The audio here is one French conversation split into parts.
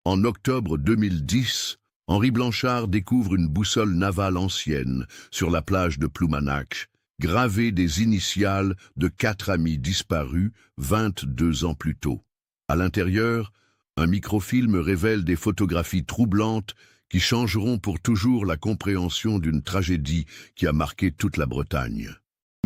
En octobre 2010, Henri Blanchard découvre une boussole navale ancienne sur la plage de Ploumanac'h, gravée des initiales de 4 amis disparus 22 ans plus tôt. À l'intérieur, un microfilm révèle des photographies troublantes qui changeront pour toujours la compréhension d'une tragédie qui a marqué toute la Bretagne.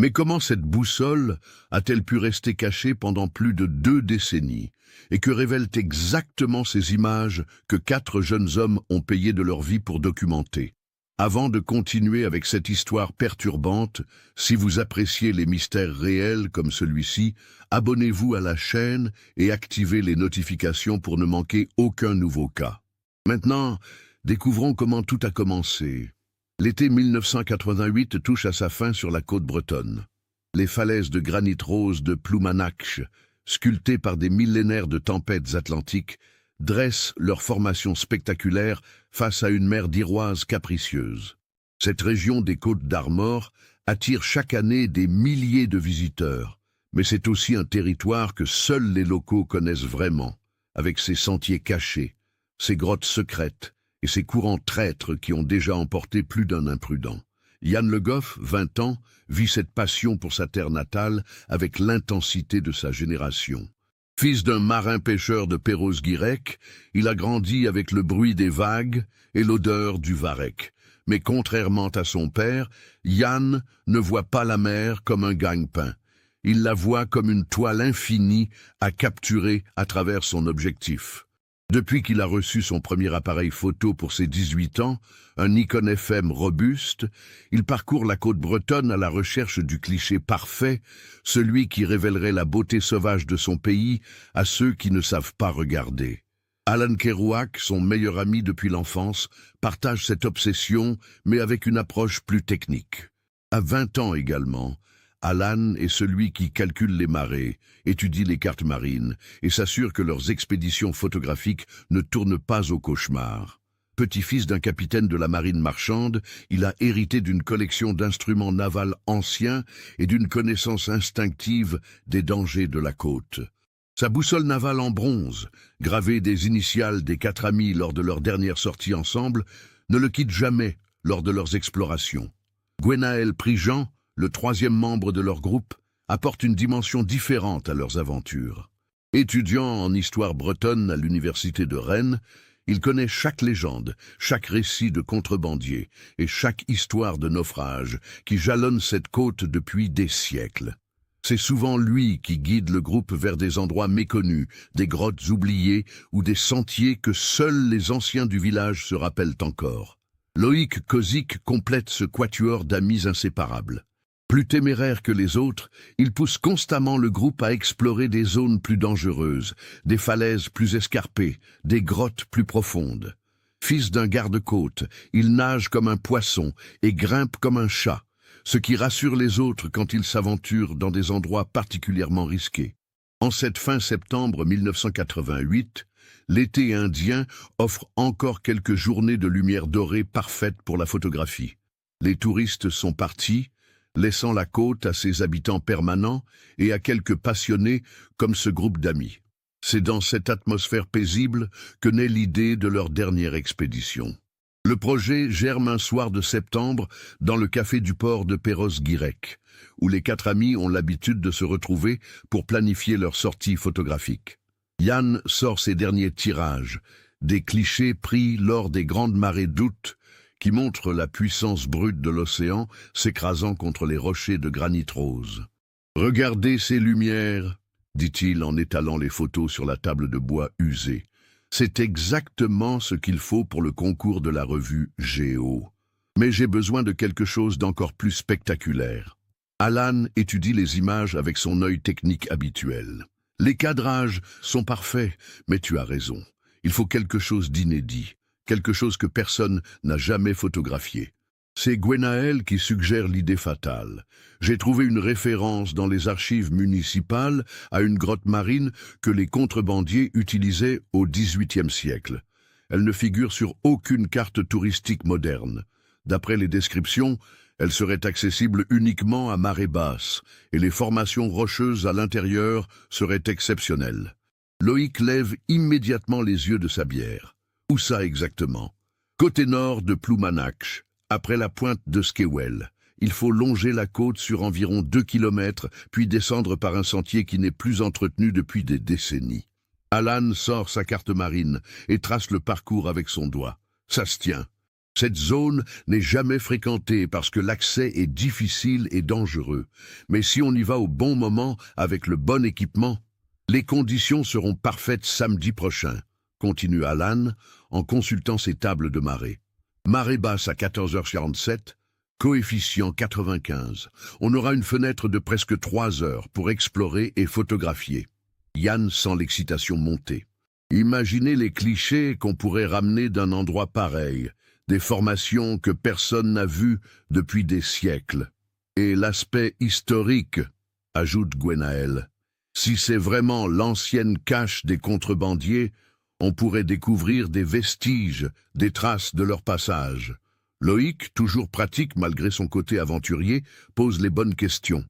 Mais comment cette boussole a-t-elle pu rester cachée pendant plus de 2 décennies? Et que révèlent exactement ces images que 4 jeunes hommes ont payé de leur vie pour documenter? Avant de continuer avec cette histoire perturbante, si vous appréciez les mystères réels comme celui-ci, abonnez-vous à la chaîne et activez les notifications pour ne manquer aucun nouveau cas. Maintenant, découvrons comment tout a commencé. L'été 1988 touche à sa fin sur la côte bretonne. Les falaises de granit rose de Ploumanac'h, sculptées par des millénaires de tempêtes atlantiques, dressent leur formation spectaculaire face à une mer d'Iroise capricieuse. Cette région des Côtes d'Armor attire chaque année des milliers de visiteurs, mais c'est aussi un territoire que seuls les locaux connaissent vraiment, avec ses sentiers cachés, ses grottes secrètes et ses courants traîtres qui ont déjà emporté plus d'un imprudent. Yann Le Goff, 20 ans, vit cette passion pour sa terre natale avec l'intensité de sa génération. Fils d'un marin-pêcheur de Perros-Guirec, il a grandi avec le bruit des vagues et l'odeur du varech. Mais contrairement à son père, Yann ne voit pas la mer comme un gagne-pain. Il la voit comme une toile infinie à capturer à travers son objectif. Depuis qu'il a reçu son premier appareil photo pour ses 18 ans, un Nikon FM robuste, il parcourt la côte bretonne à la recherche du cliché parfait, celui qui révélerait la beauté sauvage de son pays à ceux qui ne savent pas regarder. Alan Kerouac, son meilleur ami depuis l'enfance, partage cette obsession, mais avec une approche plus technique. À 20 ans également, Alan est celui qui calcule les marées, étudie les cartes marines et s'assure que leurs expéditions photographiques ne tournent pas au cauchemar. Petit-fils d'un capitaine de la marine marchande, il a hérité d'une collection d'instruments navals anciens et d'une connaissance instinctive des dangers de la côte. Sa boussole navale en bronze, gravée des initiales des 4 amis lors de leur dernière sortie ensemble, ne le quitte jamais lors de leurs explorations. Gwenaël Prigent, le 3e membre de leur groupe, apporte une dimension différente à leurs aventures. Étudiant en histoire bretonne à l'université de Rennes, il connaît chaque légende, chaque récit de contrebandier et chaque histoire de naufrage qui jalonne cette côte depuis des siècles. C'est souvent lui qui guide le groupe vers des endroits méconnus, des grottes oubliées ou des sentiers que seuls les anciens du village se rappellent encore. Loïc Kozik complète ce quatuor d'amis inséparables. Plus téméraire que les autres, il pousse constamment le groupe à explorer des zones plus dangereuses, des falaises plus escarpées, des grottes plus profondes. Fils d'un garde-côte, il nage comme un poisson et grimpe comme un chat, ce qui rassure les autres quand il s'aventure dans des endroits particulièrement risqués. En cette fin septembre 1988, l'été indien offre encore quelques journées de lumière dorée parfaites pour la photographie. Les touristes sont partis, laissant la côte à ses habitants permanents et à quelques passionnés comme ce groupe d'amis. C'est dans cette atmosphère paisible que naît l'idée de leur dernière expédition. Le projet germe un soir de septembre dans le café du port de Perros-Guirec, où les 4 amis ont l'habitude de se retrouver pour planifier leur sortie photographique. Yann sort ses derniers tirages, des clichés pris lors des grandes marées d'août, qui montre la puissance brute de l'océan s'écrasant contre les rochers de granit rose. « Regardez ces lumières », dit-il en étalant les photos sur la table de bois usée. C'est exactement ce qu'il faut pour le concours de la revue Géo. Mais j'ai besoin de quelque chose d'encore plus spectaculaire. Alan étudie les images avec son œil technique habituel. Les cadrages sont parfaits, mais tu as raison. Il faut quelque chose d'inédit. Quelque chose que personne n'a jamais photographié. C'est Gwenaël qui suggère l'idée fatale. J'ai trouvé une référence dans les archives municipales à une grotte marine que les contrebandiers utilisaient au XVIIIe siècle. Elle ne figure sur aucune carte touristique moderne. D'après les descriptions, elle serait accessible uniquement à marée basse et les formations rocheuses à l'intérieur seraient exceptionnelles. Loïc lève immédiatement les yeux de sa bière. Où ça exactement? Côté nord de Ploumanach, après la pointe de Skewell. Il faut longer la côte sur environ 2 kilomètres, puis descendre par un sentier qui n'est plus entretenu depuis des décennies. Alan sort sa carte marine et trace le parcours avec son doigt. Ça se tient. Cette zone n'est jamais fréquentée parce que l'accès est difficile et dangereux. Mais si on y va au bon moment, avec le bon équipement, les conditions seront parfaites samedi prochain, continue Alan en consultant ses tables de marée. Marée basse à 14h47, coefficient 95. On aura une fenêtre de presque 3 heures pour explorer et photographier. Yann sent l'excitation monter. Imaginez les clichés qu'on pourrait ramener d'un endroit pareil, des formations que personne n'a vues depuis des siècles. Et l'aspect historique, ajoute Gwenaël. Si c'est vraiment l'ancienne cache des contrebandiers, on pourrait découvrir des vestiges, des traces de leur passage. Loïc, toujours pratique malgré son côté aventurier, pose les bonnes questions.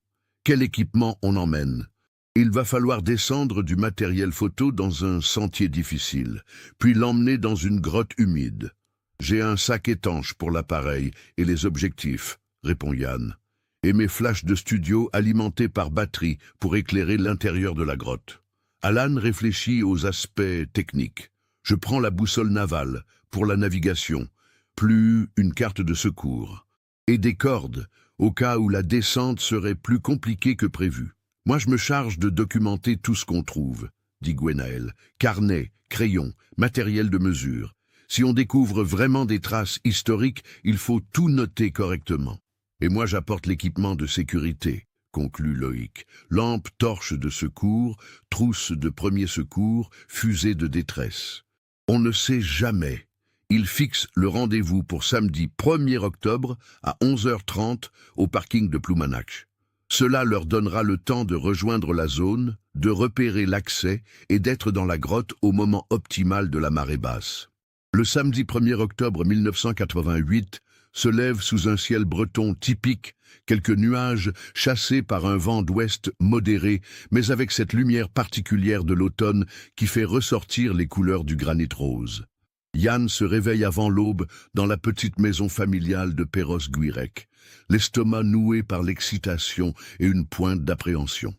Quel équipement on emmène? Il va falloir descendre du matériel photo dans un sentier difficile, puis l'emmener dans une grotte humide. J'ai un sac étanche pour l'appareil et les objectifs, répond Yann, et mes flashs de studio alimentés par batterie pour éclairer l'intérieur de la grotte. Alan réfléchit aux aspects techniques. Je prends la boussole navale pour la navigation, plus une carte de secours, et des cordes, au cas où la descente serait plus compliquée que prévu. Moi je me charge de documenter tout ce qu'on trouve, dit Gwenaël. Carnet, crayon, matériel de mesure. Si on découvre vraiment des traces historiques, il faut tout noter correctement. Et moi j'apporte l'équipement de sécurité, conclut Loïc. Lampe, torche de secours, trousse de premier secours, fusée de détresse. On ne sait jamais. Il fixe le rendez-vous pour samedi 1er octobre à 11h30 au parking de Ploumanach. Cela leur donnera le temps de rejoindre la zone, de repérer l'accès et d'être dans la grotte au moment optimal de la marée basse. Le samedi 1er octobre 1988 se lève sous un ciel breton typique, quelques nuages chassés par un vent d'ouest modéré, mais avec cette lumière particulière de l'automne qui fait ressortir les couleurs du granit rose. Yann se réveille avant l'aube dans la petite maison familiale de Perros-Guirec, l'estomac noué par l'excitation et une pointe d'appréhension.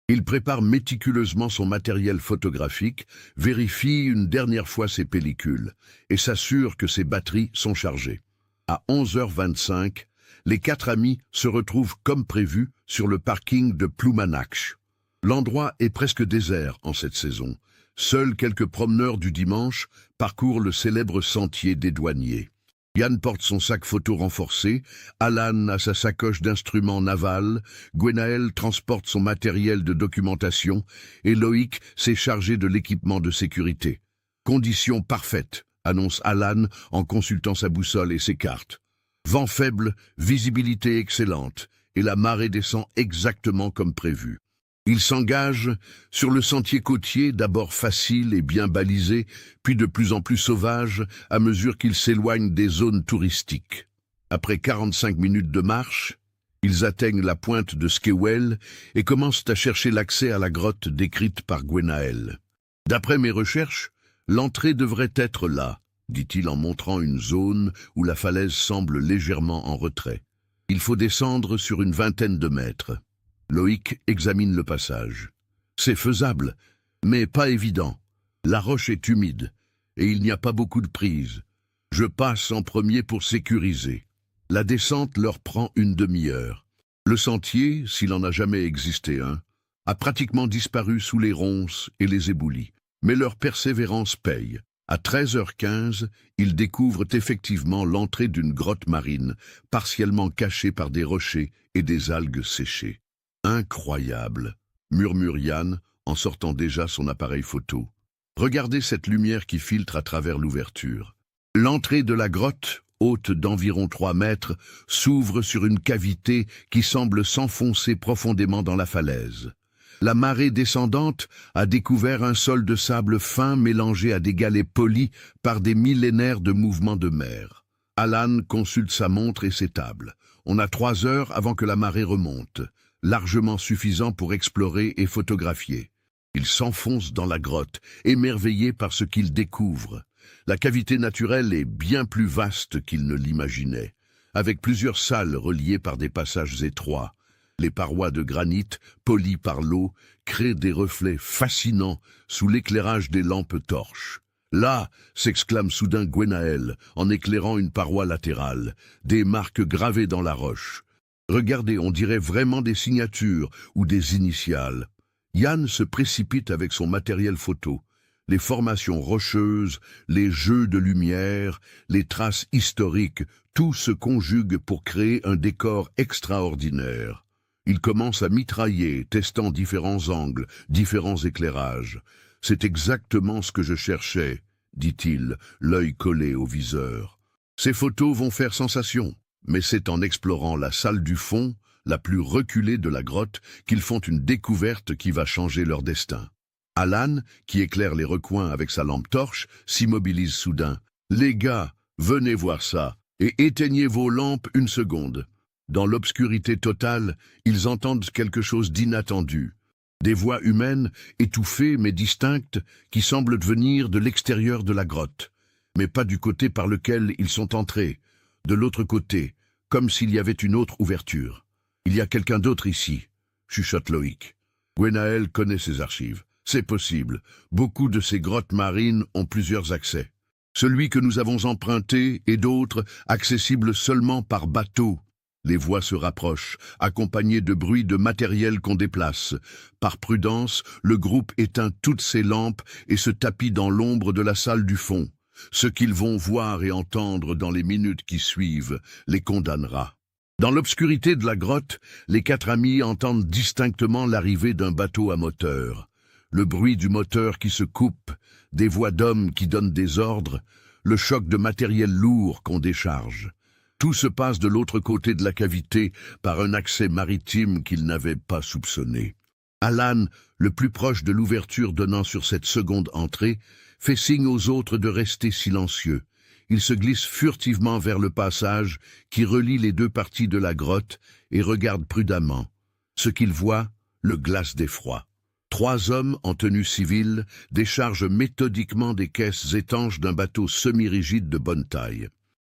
Il prépare méticuleusement son matériel photographique, vérifie une dernière fois ses pellicules et s'assure que ses batteries sont chargées. À 11h25, les 4 amis se retrouvent comme prévu sur le parking de Ploumanach. L'endroit est presque désert en cette saison. Seuls quelques promeneurs du dimanche parcourent le célèbre sentier des douaniers. Yann porte son sac photo renforcé, Alan a sa sacoche d'instruments navals, Gwenaël transporte son matériel de documentation et Loïc s'est chargé de l'équipement de sécurité. Conditions parfaites, annonce Alan en consultant sa boussole et ses cartes. Vent faible, visibilité excellente, et la marée descend exactement comme prévu. Il s'engage sur le sentier côtier, d'abord facile et bien balisé, puis de plus en plus sauvage à mesure qu'il s'éloigne des zones touristiques. Après 45 minutes de marche, ils atteignent la pointe de Skewell et commencent à chercher l'accès à la grotte décrite par Gwenaël. « D'après mes recherches, l'entrée devrait être là, dit-il en montrant une zone où la falaise semble légèrement en retrait. Il faut descendre sur une 20aine de mètres. Loïc examine le passage. C'est faisable, mais pas évident. La roche est humide, et il n'y a pas beaucoup de prise. Je passe en premier pour sécuriser. La descente leur prend une demi-heure. Le sentier, s'il en a jamais existé un, a pratiquement disparu sous les ronces et les éboulis. Mais leur persévérance paye. À 13h15, ils découvrent effectivement l'entrée d'une grotte marine, partiellement cachée par des rochers et des algues séchées. Incroyable, murmure Yann en sortant déjà son appareil photo. Regardez cette lumière qui filtre à travers l'ouverture. L'entrée de la grotte, haute d'environ 3 mètres, s'ouvre sur une cavité qui semble s'enfoncer profondément dans la falaise. La marée descendante a découvert un sol de sable fin mélangé à des galets polis par des millénaires de mouvements de mer. Alan consulte sa montre et ses tables. On a 3 heures avant que la marée remonte, largement suffisant pour explorer et photographier. Il s'enfonce dans la grotte, émerveillé par ce qu'il découvre. La cavité naturelle est bien plus vaste qu'il ne l'imaginait, avec plusieurs salles reliées par des passages étroits. Les parois de granit, polies par l'eau, créent des reflets fascinants sous l'éclairage des lampes torches. Là, s'exclame soudain Gwenaël, en éclairant une paroi latérale, des marques gravées dans la roche. Regardez, on dirait vraiment des signatures ou des initiales. Yann se précipite avec son matériel photo. Les formations rocheuses, les jeux de lumière, les traces historiques, tout se conjugue pour créer un décor extraordinaire. Il commence à mitrailler, testant différents angles, différents éclairages. « C'est exactement ce que je cherchais », dit-il, l'œil collé au viseur. Ces photos vont faire sensation, mais c'est en explorant la salle du fond, la plus reculée de la grotte, qu'ils font une découverte qui va changer leur destin. Alan, qui éclaire les recoins avec sa lampe torche, s'immobilise soudain. « Les gars, venez voir ça, et éteignez vos lampes une seconde. » Dans l'obscurité totale, ils entendent quelque chose d'inattendu. Des voix humaines, étouffées mais distinctes, qui semblent venir de l'extérieur de la grotte. Mais pas du côté par lequel ils sont entrés. De l'autre côté, comme s'il y avait une autre ouverture. « Il y a quelqu'un d'autre ici », chuchote Loïc. Gwenaël connaît ses archives. C'est possible. Beaucoup de ces grottes marines ont plusieurs accès. Celui que nous avons emprunté et d'autres accessibles seulement par bateau. Les voix se rapprochent, accompagnées de bruits de matériel qu'on déplace. Par prudence, le groupe éteint toutes ses lampes et se tapit dans l'ombre de la salle du fond. Ce qu'ils vont voir et entendre dans les minutes qui suivent les condamnera. Dans l'obscurité de la grotte, les quatre amis entendent distinctement l'arrivée d'un bateau à moteur. Le bruit du moteur qui se coupe, des voix d'hommes qui donnent des ordres, le choc de matériel lourd qu'on décharge. Tout se passe de l'autre côté de la cavité par un accès maritime qu'ils n'avaient pas soupçonné. Alan, le plus proche de l'ouverture donnant sur cette seconde entrée, fait signe aux autres de rester silencieux. Il se glisse furtivement vers le passage qui relie les deux parties de la grotte et regarde prudemment. Ce qu'il voit le glace d'effroi. 3 hommes en tenue civile déchargent méthodiquement des caisses étanches d'un bateau semi-rigide de bonne taille.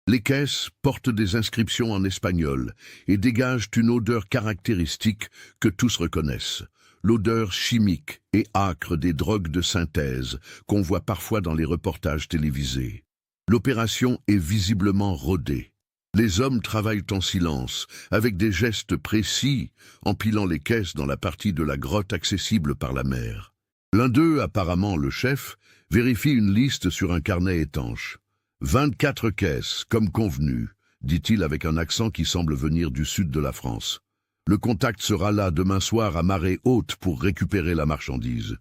Les caisses portent des inscriptions en espagnol et dégagent une odeur caractéristique que tous reconnaissent. L'odeur chimique et âcre des drogues de synthèse qu'on voit parfois dans les reportages télévisés. L'opération est visiblement rodée. Les hommes travaillent en silence, avec des gestes précis, empilant les caisses dans la partie de la grotte accessible par la mer. L'un d'eux, apparemment le chef, vérifie une liste sur un carnet étanche. 24 caisses, comme convenu, dit-il avec un accent qui semble venir du sud de la France. Le contact sera là demain soir à marée haute pour récupérer la marchandise.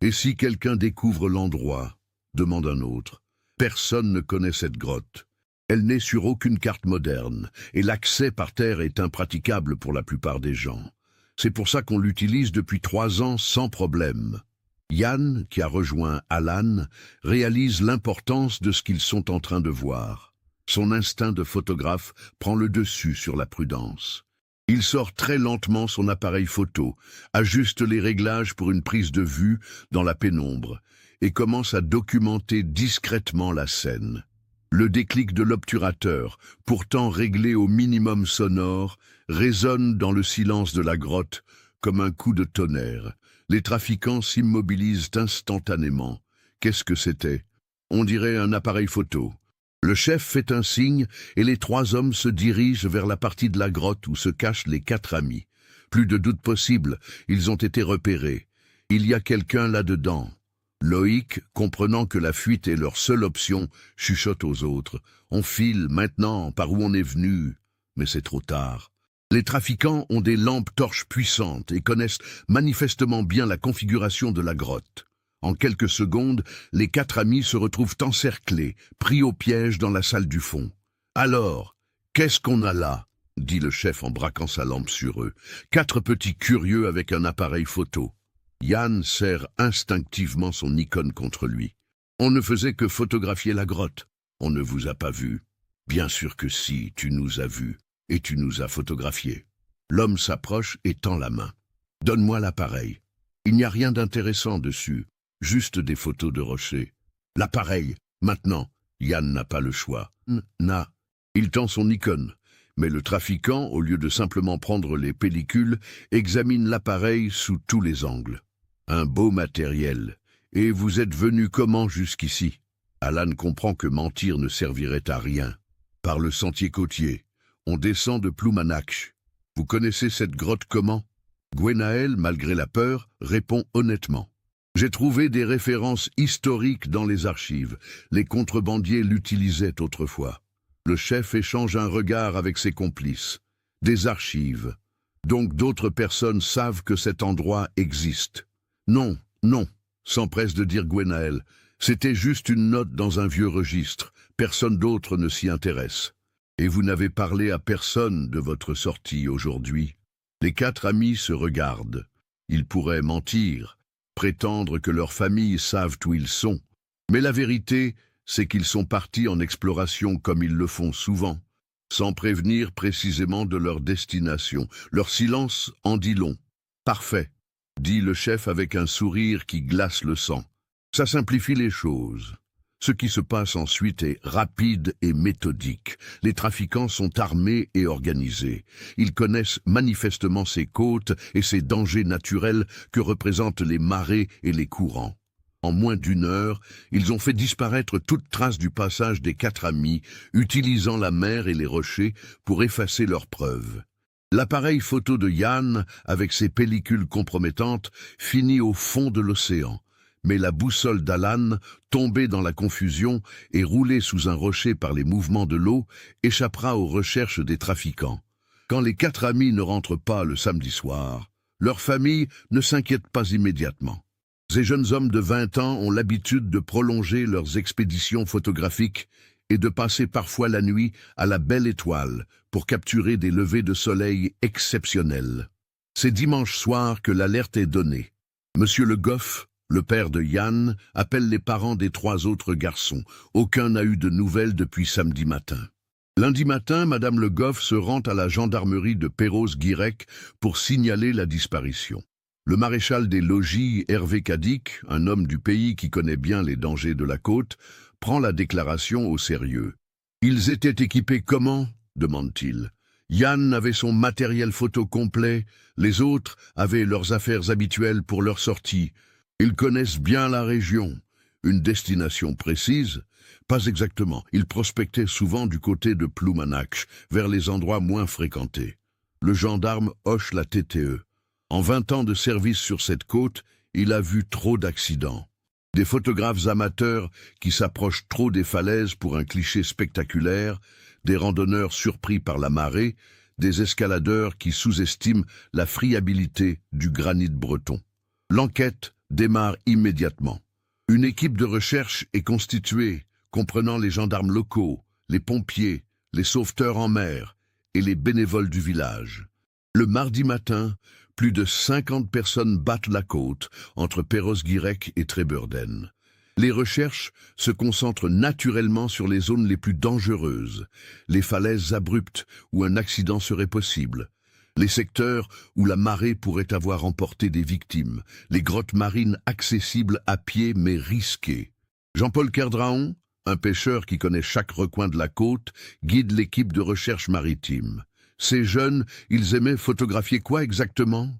Et si quelqu'un découvre l'endroit, demande un autre. Personne ne connaît cette grotte. Elle n'est sur aucune carte moderne, et l'accès par terre est impraticable pour la plupart des gens. C'est pour ça qu'on l'utilise depuis 3 ans sans problème. Yann, qui a rejoint Alan, réalise l'importance de ce qu'ils sont en train de voir. Son instinct de photographe prend le dessus sur la prudence. Il sort très lentement son appareil photo, ajuste les réglages pour une prise de vue dans la pénombre, et commence à documenter discrètement la scène. Le déclic de l'obturateur, pourtant réglé au minimum sonore, résonne dans le silence de la grotte comme un coup de tonnerre. Les trafiquants s'immobilisent instantanément. Qu'est-ce que c'était? On dirait un appareil photo. Le chef fait un signe et les 3 hommes se dirigent vers la partie de la grotte où se cachent les 4 amis. Plus de doute possible, ils ont été repérés. Il y a quelqu'un là-dedans. Loïc, comprenant que la fuite est leur seule option, chuchote aux autres. On file maintenant par où on est venu, mais c'est trop tard. Les trafiquants ont des lampes torches puissantes et connaissent manifestement bien la configuration de la grotte. En quelques secondes, les 4 amis se retrouvent encerclés, pris au piège dans la salle du fond. « Alors, qu'est-ce qu'on a là ?» dit le chef en braquant sa lampe sur eux. 4 petits curieux avec un appareil photo. Yann serre instinctivement son icône contre lui. « On ne faisait que photographier la grotte. On ne vous a pas vu. »« Bien sûr que si, tu nous as vus. Et tu nous as photographiés. » L'homme s'approche et tend la main. « Donne-moi l'appareil. » Il n'y a rien d'intéressant dessus, juste des photos de rochers. L'appareil, maintenant, Yann n'a pas le choix. Il tend son icône, mais le trafiquant, au lieu de simplement prendre les pellicules, examine l'appareil sous tous les angles. Un beau matériel. Et vous êtes venu comment jusqu'ici? Alan comprend que mentir ne servirait à rien. Par le sentier côtier, on descend de Ploumanach. Vous connaissez cette grotte comment? Gwenaël, malgré la peur, répond honnêtement. J'ai trouvé des références historiques dans les archives. Les contrebandiers l'utilisaient autrefois. Le chef échange un regard avec ses complices. Des archives. Donc d'autres personnes savent que cet endroit existe. Non, non, s'empresse de dire Gwenaël. C'était juste une note dans un vieux registre. Personne d'autre ne s'y intéresse. Et vous n'avez parlé à personne de votre sortie aujourd'hui. Les 4 amis se regardent. Ils pourraient mentir, prétendre que leurs familles savent où ils sont. Mais la vérité, c'est qu'ils sont partis en exploration comme ils le font souvent, sans prévenir précisément de leur destination. Leur silence en dit long. Parfait, dit le chef avec un sourire qui glace le sang. Ça simplifie les choses. Ce qui se passe ensuite est rapide et méthodique. Les trafiquants sont armés et organisés. Ils connaissent manifestement ces côtes et ces dangers naturels que représentent les marées et les courants. En moins d'1 heure, ils ont fait disparaître toute trace du passage des 4 amis, utilisant la mer et les rochers pour effacer leurs preuves. L'appareil photo de Yann, avec ses pellicules compromettantes, finit au fond de l'océan. Mais la boussole d'Alan, tombée dans la confusion et roulée sous un rocher par les mouvements de l'eau, échappera aux recherches des trafiquants. Quand les 4 amis ne rentrent pas le samedi soir, leur famille ne s'inquiète pas immédiatement. Ces jeunes hommes de 20 ans ont l'habitude de prolonger leurs expéditions photographiques et de passer parfois la nuit à la belle étoile pour capturer des levées de soleil exceptionnelles. C'est dimanche soir que l'alerte est donnée. Monsieur Le Goff, le père de Yann, appelle les parents des 3 autres garçons. Aucun n'a eu de nouvelles depuis samedi matin. Lundi matin, Madame Le Goff se rend à la gendarmerie de Perros-Guirec pour signaler la disparition. Le maréchal des logis, Hervé Cadic, un homme du pays qui connaît bien les dangers de la côte, prend la déclaration au sérieux. « Ils étaient équipés comment ?» demande-t-il. Yann avait son matériel photo complet, les autres avaient leurs affaires habituelles pour leur sortie. Ils connaissent bien la région. Une destination précise? Pas exactement. Ils prospectaient souvent du côté de Ploumanach, vers les endroits moins fréquentés. Le gendarme hoche la TTE. En 20 ans de service sur cette côte, il a vu trop d'accidents. Des photographes amateurs qui s'approchent trop des falaises pour un cliché spectaculaire, des randonneurs surpris par la marée, des escaladeurs qui sous-estiment la friabilité du granit breton. L'enquête démarre immédiatement. Une équipe de recherche est constituée, comprenant les gendarmes locaux, les pompiers, les sauveteurs en mer et les bénévoles du village. Le mardi matin, plus de 50 personnes battent la côte entre Perros-Guirec et Trébeurden. Les recherches se concentrent naturellement sur les zones les plus dangereuses, les falaises abruptes où un accident serait possible, les secteurs où la marée pourrait avoir emporté des victimes, les grottes marines accessibles à pied mais risquées. Jean-Paul Kerdraon, un pêcheur qui connaît chaque recoin de la côte, guide l'équipe de recherche maritime. Ces jeunes, ils aimaient photographier quoi exactement?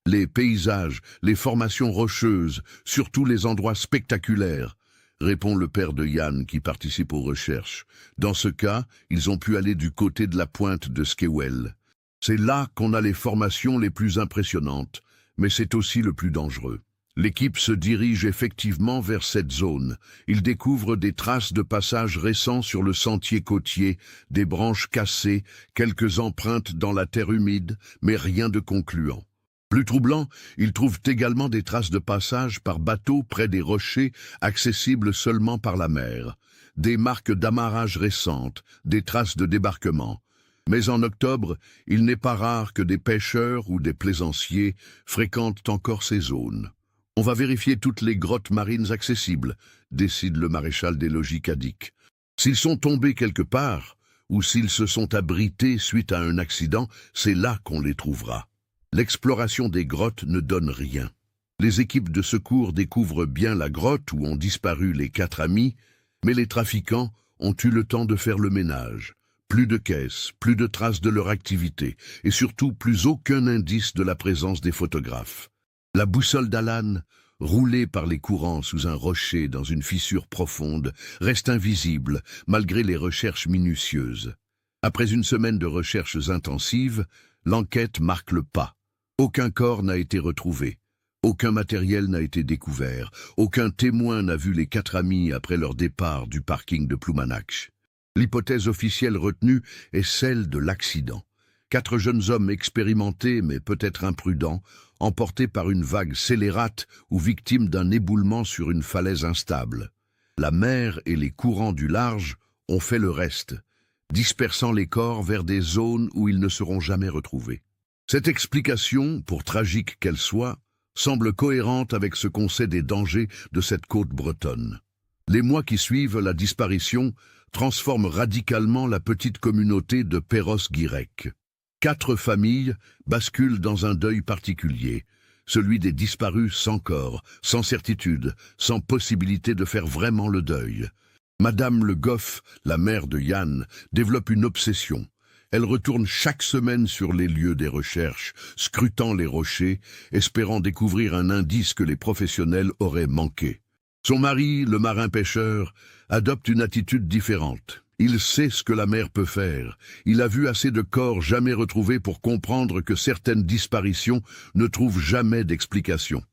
Les paysages, les formations rocheuses, surtout les endroits spectaculaires, répond le père de Yann qui participe aux recherches. Dans ce cas, ils ont pu aller du côté de la pointe de Skewell. C'est là qu'on a les formations les plus impressionnantes, mais c'est aussi le plus dangereux. L'équipe se dirige effectivement vers cette zone. Ils découvrent des traces de passage récents sur le sentier côtier, des branches cassées, quelques empreintes dans la terre humide, mais rien de concluant. Plus troublant, ils trouvent également des traces de passage par bateau près des rochers, accessibles seulement par la mer. Des marques d'amarrage récentes, des traces de débarquement. Mais en octobre, il n'est pas rare que des pêcheurs ou des plaisanciers fréquentent encore ces zones. On va vérifier toutes les grottes marines accessibles, décide le maréchal des logis Cadic. S'ils sont tombés quelque part, ou s'ils se sont abrités suite à un accident, c'est là qu'on les trouvera. L'exploration des grottes ne donne rien. Les équipes de secours découvrent bien la grotte où ont disparu les 4 amis, mais les trafiquants ont eu le temps de faire le ménage. Plus de caisses, plus de traces de leur activité, et surtout plus aucun indice de la présence des photographes. La boussole d'Alan, roulée par les courants sous un rocher dans une fissure profonde, reste invisible malgré les recherches minutieuses. Après une semaine de recherches intensives, l'enquête marque le pas. Aucun corps n'a été retrouvé. Aucun matériel n'a été découvert. Aucun témoin n'a vu les 4 amis après leur départ du parking de Ploumanac'h. L'hypothèse officielle retenue est celle de l'accident. 4 jeunes hommes expérimentés mais peut-être imprudents, emportés par une vague scélérate ou victimes d'un éboulement sur une falaise instable. La mer et les courants du large ont fait le reste, dispersant les corps vers des zones où ils ne seront jamais retrouvés. Cette explication, pour tragique qu'elle soit, semble cohérente avec ce qu'on sait des dangers de cette côte bretonne. Les mois qui suivent la disparition transforment radicalement la petite communauté de Perros-Guirec. 4 familles basculent dans un deuil particulier, celui des disparus sans corps, sans certitude, sans possibilité de faire vraiment le deuil. Madame Le Goff, la mère de Yann, développe une obsession. Elle retourne chaque semaine sur les lieux des recherches, scrutant les rochers, espérant découvrir un indice que les professionnels auraient manqué. Son mari, le marin-pêcheur, adopte une attitude différente. Il sait ce que la mer peut faire. Il a vu assez de corps jamais retrouvés pour comprendre que certaines disparitions ne trouvent jamais d'explication.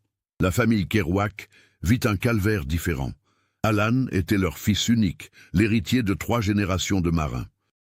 La famille Kerouac vit un calvaire différent. Alan était leur fils unique, l'héritier de 3 générations de marins.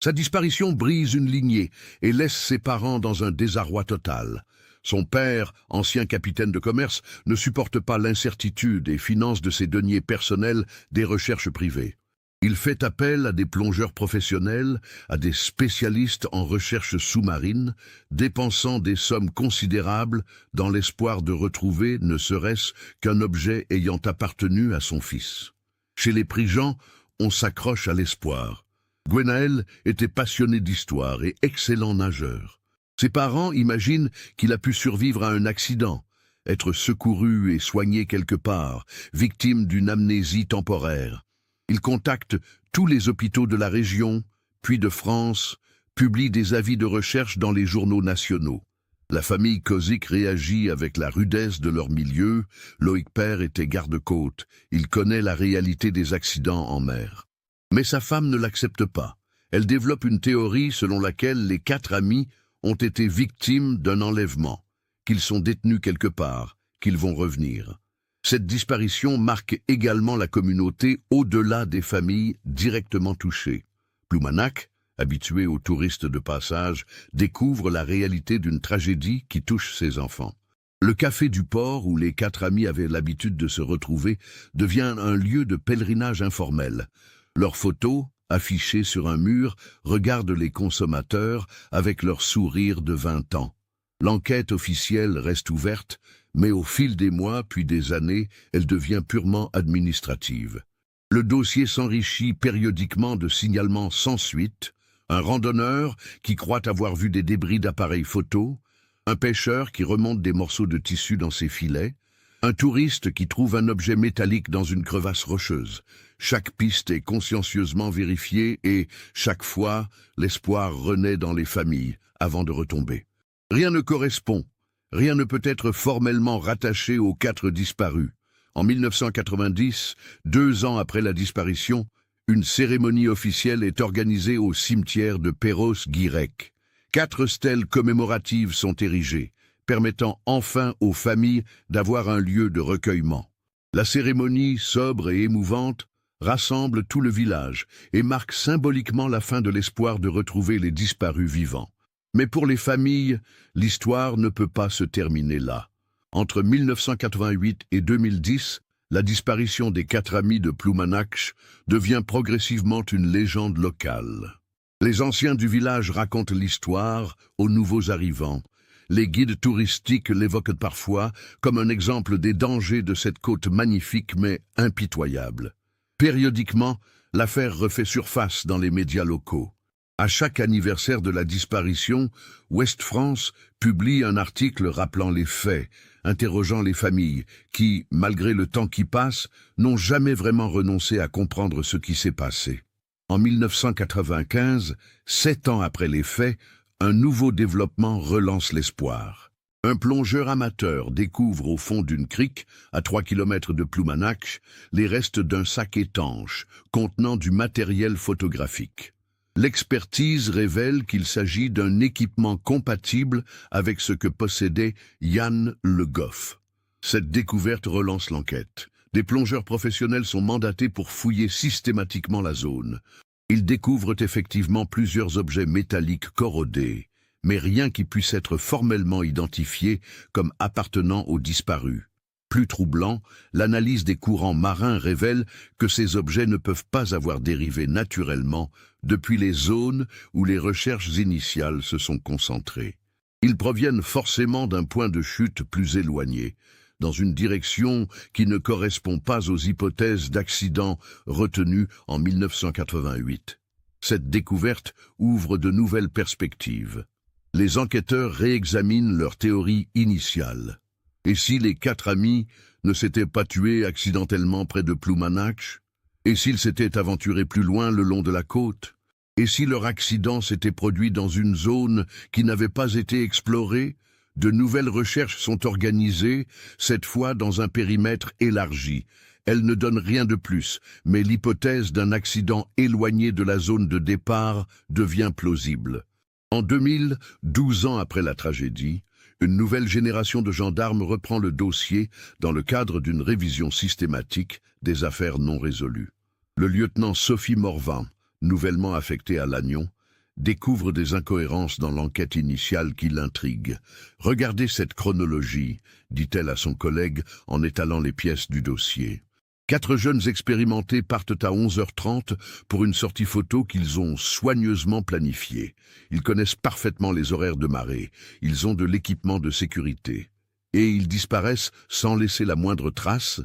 Sa disparition brise une lignée et laisse ses parents dans un désarroi total. Son père, ancien capitaine de commerce, ne supporte pas l'incertitude et finance de ses deniers personnels des recherches privées. Il fait appel à des plongeurs professionnels, à des spécialistes en recherche sous-marine, dépensant des sommes considérables dans l'espoir de retrouver ne serait-ce qu'un objet ayant appartenu à son fils. Chez les Prigent, on s'accroche à l'espoir. Gwenaël était passionné d'histoire et excellent nageur. Ses parents imaginent qu'il a pu survivre à un accident, être secouru et soigné quelque part, victime d'une amnésie temporaire. Il contacte tous les hôpitaux de la région, puis de France, publie des avis de recherche dans les journaux nationaux. La famille Kozik réagit avec la rudesse de leur milieu. Loïc Père était garde-côte. Il connaît la réalité des accidents en mer. Mais sa femme ne l'accepte pas. Elle développe une théorie selon laquelle les 4 amis ont été victimes d'un enlèvement, qu'ils sont détenus quelque part, qu'ils vont revenir. Cette disparition marque également la communauté au-delà des familles directement touchées. Ploumanac'h, habitué aux touristes de passage, découvre la réalité d'une tragédie qui touche ses enfants. Le café du port, où les 4 amis avaient l'habitude de se retrouver, devient un lieu de pèlerinage informel. Leurs photos, affichées sur un mur, regardent les consommateurs avec leur sourire de 20 ans. L'enquête officielle reste ouverte, mais au fil des mois puis des années, elle devient purement administrative. Le dossier s'enrichit périodiquement de signalements sans suite, un randonneur qui croit avoir vu des débris d'appareils photo, un pêcheur qui remonte des morceaux de tissu dans ses filets, un touriste qui trouve un objet métallique dans une crevasse rocheuse. Chaque piste est consciencieusement vérifiée et, chaque fois, l'espoir renaît dans les familles avant de retomber. Rien ne correspond, rien ne peut être formellement rattaché aux 4 disparus. En 1990, 2 ans après la disparition, une cérémonie officielle est organisée au cimetière de Perros-Guirec. 4 stèles commémoratives sont érigées, permettant enfin aux familles d'avoir un lieu de recueillement. La cérémonie, sobre et émouvante, rassemble tout le village et marque symboliquement la fin de l'espoir de retrouver les disparus vivants. Mais pour les familles, l'histoire ne peut pas se terminer là. Entre 1988 et 2010, la disparition des 4 amis de Ploumanac'h devient progressivement une légende locale. Les anciens du village racontent l'histoire aux nouveaux arrivants. Les guides touristiques l'évoquent parfois comme un exemple des dangers de cette côte magnifique mais impitoyable. Périodiquement, l'affaire refait surface dans les médias locaux. À chaque anniversaire de la disparition, Ouest France publie un article rappelant les faits, interrogeant les familles qui, malgré le temps qui passe, n'ont jamais vraiment renoncé à comprendre ce qui s'est passé. En 1995, 7 ans après les faits, un nouveau développement relance l'espoir. Un plongeur amateur découvre au fond d'une crique, à 3 km de Ploumanac'h, les restes d'un sac étanche contenant du matériel photographique. L'expertise révèle qu'il s'agit d'un équipement compatible avec ce que possédait Yann Le Goff. Cette découverte relance l'enquête. Des plongeurs professionnels sont mandatés pour fouiller systématiquement la zone. Ils découvrent effectivement plusieurs objets métalliques corrodés, mais rien qui puisse être formellement identifié comme appartenant aux disparus. Plus troublant, l'analyse des courants marins révèle que ces objets ne peuvent pas avoir dérivé naturellement depuis les zones où les recherches initiales se sont concentrées. Ils proviennent forcément d'un point de chute plus éloigné, dans une direction qui ne correspond pas aux hypothèses d'accident retenues en 1988. Cette découverte ouvre de nouvelles perspectives. Les enquêteurs réexaminent leur théorie initiale. Et si les 4 amis ne s'étaient pas tués accidentellement près de Ploumanac'h? Et s'ils s'étaient aventurés plus loin le long de la côte? Et si leur accident s'était produit dans une zone qui n'avait pas été explorée? De nouvelles recherches sont organisées, cette fois dans un périmètre élargi. Elles ne donnent rien de plus, mais l'hypothèse d'un accident éloigné de la zone de départ devient plausible. En 2000, 12 ans après la tragédie, une nouvelle génération de gendarmes reprend le dossier dans le cadre d'une révision systématique des affaires non résolues. Le lieutenant Sophie Morvan, nouvellement affectée à Lannion, découvre des incohérences dans l'enquête initiale qui l'intrigue. « Regardez cette chronologie », dit-elle à son collègue en étalant les pièces du dossier. 4 jeunes expérimentés partent à 11h30 pour une sortie photo qu'ils ont soigneusement planifiée. Ils connaissent parfaitement les horaires de marée, ils ont de l'équipement de sécurité. Et ils disparaissent sans laisser la moindre trace.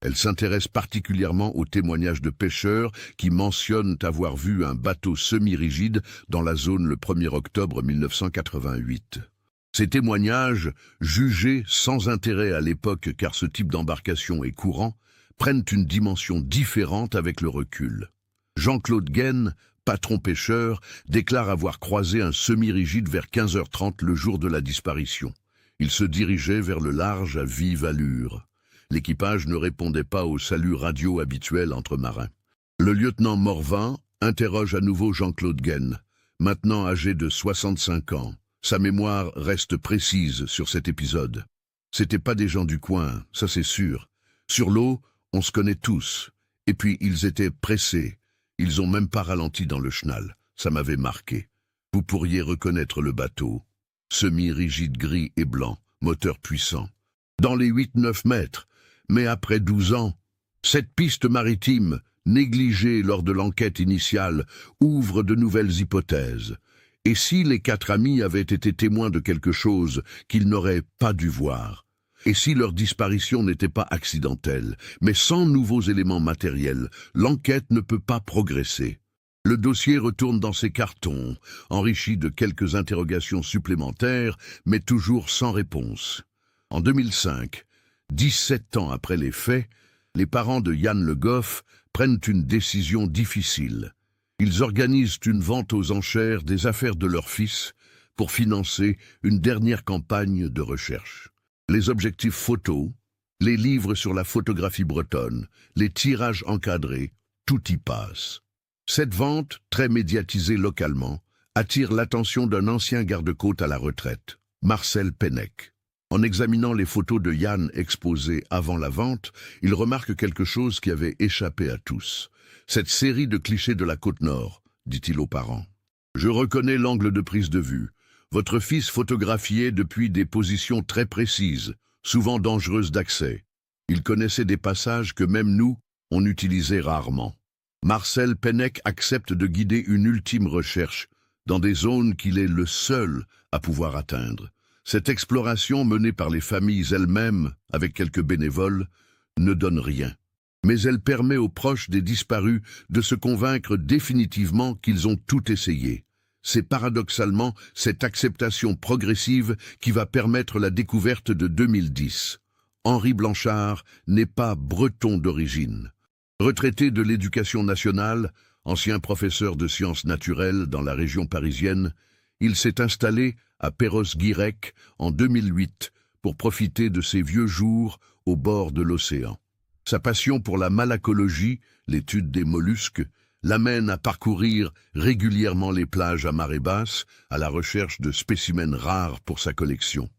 Elle s'intéresse particulièrement aux témoignages de pêcheurs qui mentionnent avoir vu un bateau semi-rigide dans la zone le 1er octobre 1988. Ces témoignages, jugés sans intérêt à l'époque car ce type d'embarcation est courant, prennent une dimension différente avec le recul. Jean-Claude Gaine, patron pêcheur, déclare avoir croisé un semi-rigide vers 15h30 le jour de la disparition. Il se dirigeait vers le large à vive allure. L'équipage ne répondait pas au salut radio habituel entre marins. Le lieutenant Morvan interroge à nouveau Jean-Claude Gaine, maintenant âgé de 65 ans. Sa mémoire reste précise sur cet épisode. C'était pas des gens du coin, ça c'est sûr. Sur l'eau, on se connaît tous. Et puis ils étaient pressés. Ils ont même pas ralenti dans le chenal. Ça m'avait marqué. Vous pourriez reconnaître le bateau. Semi-rigide gris et blanc, moteur puissant. Dans les 8-9 mètres. Mais après 12 ans, cette piste maritime, négligée lors de l'enquête initiale, ouvre de nouvelles hypothèses. Et si les 4 amis avaient été témoins de quelque chose qu'ils n'auraient pas dû voir? Et si leur disparition n'était pas accidentelle, mais sans nouveaux éléments matériels, l'enquête ne peut pas progresser. Le dossier retourne dans ses cartons, enrichi de quelques interrogations supplémentaires, mais toujours sans réponse. En 2005, 17 ans après les faits, les parents de Yann Le Goff prennent une décision difficile. Ils organisent une vente aux enchères des affaires de leur fils pour financer une dernière campagne de recherche. Les objectifs photos, les livres sur la photographie bretonne, les tirages encadrés, tout y passe. Cette vente, très médiatisée localement, attire l'attention d'un ancien garde-côte à la retraite, Marcel Pennec. En examinant les photos de Yann exposées avant la vente, il remarque quelque chose qui avait échappé à tous. Cette série de clichés de la Côte-Nord, dit-il aux parents. Je reconnais l'angle de prise de vue. Votre fils photographiait depuis des positions très précises, souvent dangereuses d'accès. Il connaissait des passages que même nous, on utilisait rarement. Marcel Pennec accepte de guider une ultime recherche dans des zones qu'il est le seul à pouvoir atteindre. Cette exploration menée par les familles elles-mêmes, avec quelques bénévoles, ne donne rien. Mais elle permet aux proches des disparus de se convaincre définitivement qu'ils ont tout essayé. C'est paradoxalement cette acceptation progressive qui va permettre la découverte de 2010. Henri Blanchard n'est pas breton d'origine. Retraité de l'Éducation nationale, ancien professeur de sciences naturelles dans la région parisienne, il s'est installé à Perros-Guirec en 2008 pour profiter de ses vieux jours au bord de l'océan. Sa passion pour la malacologie, l'étude des mollusques, l'amène à parcourir régulièrement les plages à marée basse à la recherche de spécimens rares pour sa collection.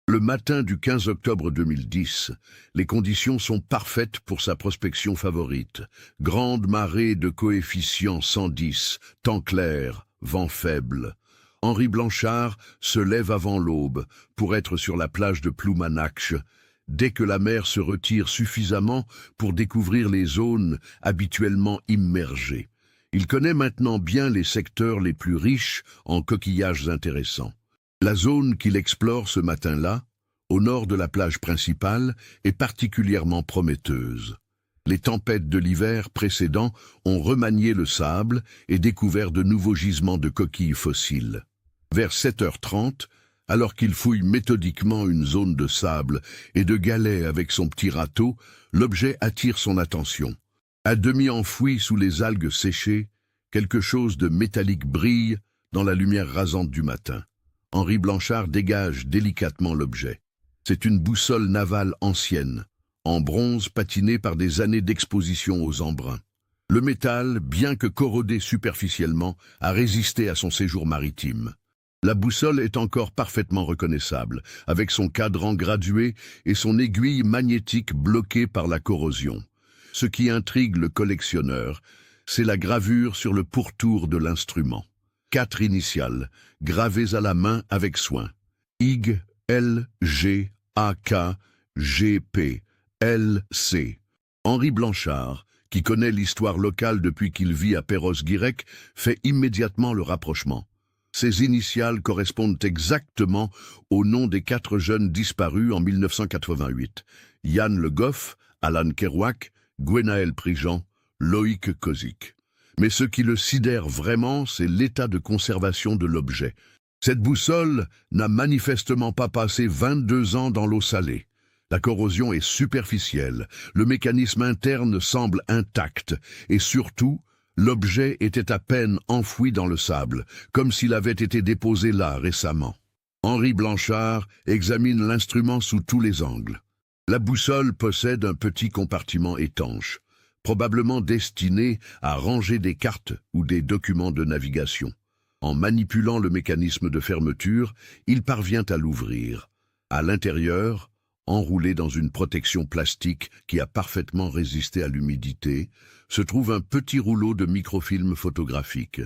Le matin du 15 octobre 2010, les conditions sont parfaites pour sa prospection favorite. Grande marée de coefficient 110, temps clair, vent faible. Henri Blanchard se lève avant l'aube pour être sur la plage de Ploumanac'h, dès que la mer se retire suffisamment pour découvrir les zones habituellement immergées. Il connaît maintenant bien les secteurs les plus riches en coquillages intéressants. La zone qu'il explore ce matin-là, au nord de la plage principale, est particulièrement prometteuse. Les tempêtes de l'hiver précédent ont remanié le sable et découvert de nouveaux gisements de coquilles fossiles. Vers 7h30, alors qu'il fouille méthodiquement une zone de sable et de galets avec son petit râteau, l'objet attire son attention. À demi enfoui sous les algues séchées, quelque chose de métallique brille dans la lumière rasante du matin. Henri Blanchard dégage délicatement l'objet. C'est une boussole navale ancienne, en bronze patinée par des années d'exposition aux embruns. Le métal, bien que corrodé superficiellement, a résisté à son séjour maritime. La boussole est encore parfaitement reconnaissable, avec son cadran gradué et son aiguille magnétique bloquée par la corrosion. Ce qui intrigue le collectionneur, c'est la gravure sur le pourtour de l'instrument. 4 initiales, gravées à la main avec soin. IG, L, G, AK, GP, LC. Henri Blanchard, qui connaît l'histoire locale depuis qu'il vit à Perros-Guirec, fait immédiatement le rapprochement. Ces initiales correspondent exactement au nom des 4 jeunes disparus en 1988. Yann Le Goff, Alan Kerouac, Gwenaël Prigent, Loïc Kozik. Mais ce qui le sidère vraiment, c'est l'état de conservation de l'objet. Cette boussole n'a manifestement pas passé 22 ans dans l'eau salée. La corrosion est superficielle, le mécanisme interne semble intact, et surtout, l'objet était à peine enfoui dans le sable, comme s'il avait été déposé là récemment. Henri Blanchard examine l'instrument sous tous les angles. La boussole possède un petit compartiment étanche, probablement destiné à ranger des cartes ou des documents de navigation. En manipulant le mécanisme de fermeture, il parvient à l'ouvrir. À l'intérieur, enroulé dans une protection plastique qui a parfaitement résisté à l'humidité, se trouve un petit rouleau de microfilm photographique.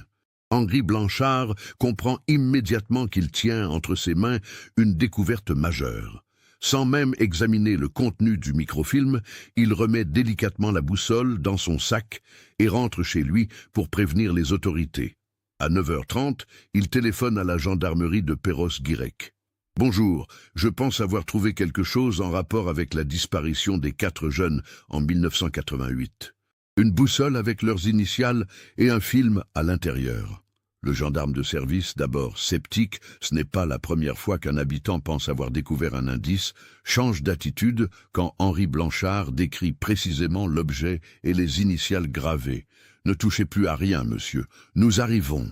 Henri Blanchard comprend immédiatement qu'il tient entre ses mains une découverte majeure. Sans même examiner le contenu du microfilm, il remet délicatement la boussole dans son sac et rentre chez lui pour prévenir les autorités. À 9h30, il téléphone à la gendarmerie de Perros-Guirec. « Bonjour, je pense avoir trouvé quelque chose en rapport avec la disparition des 4 jeunes en 1988. Une boussole avec leurs initiales et un film à l'intérieur. » Le gendarme de service, d'abord sceptique, ce n'est pas la première fois qu'un habitant pense avoir découvert un indice, change d'attitude quand Henri Blanchard décrit précisément l'objet et les initiales gravées. « Ne touchez plus à rien, monsieur. Nous arrivons. »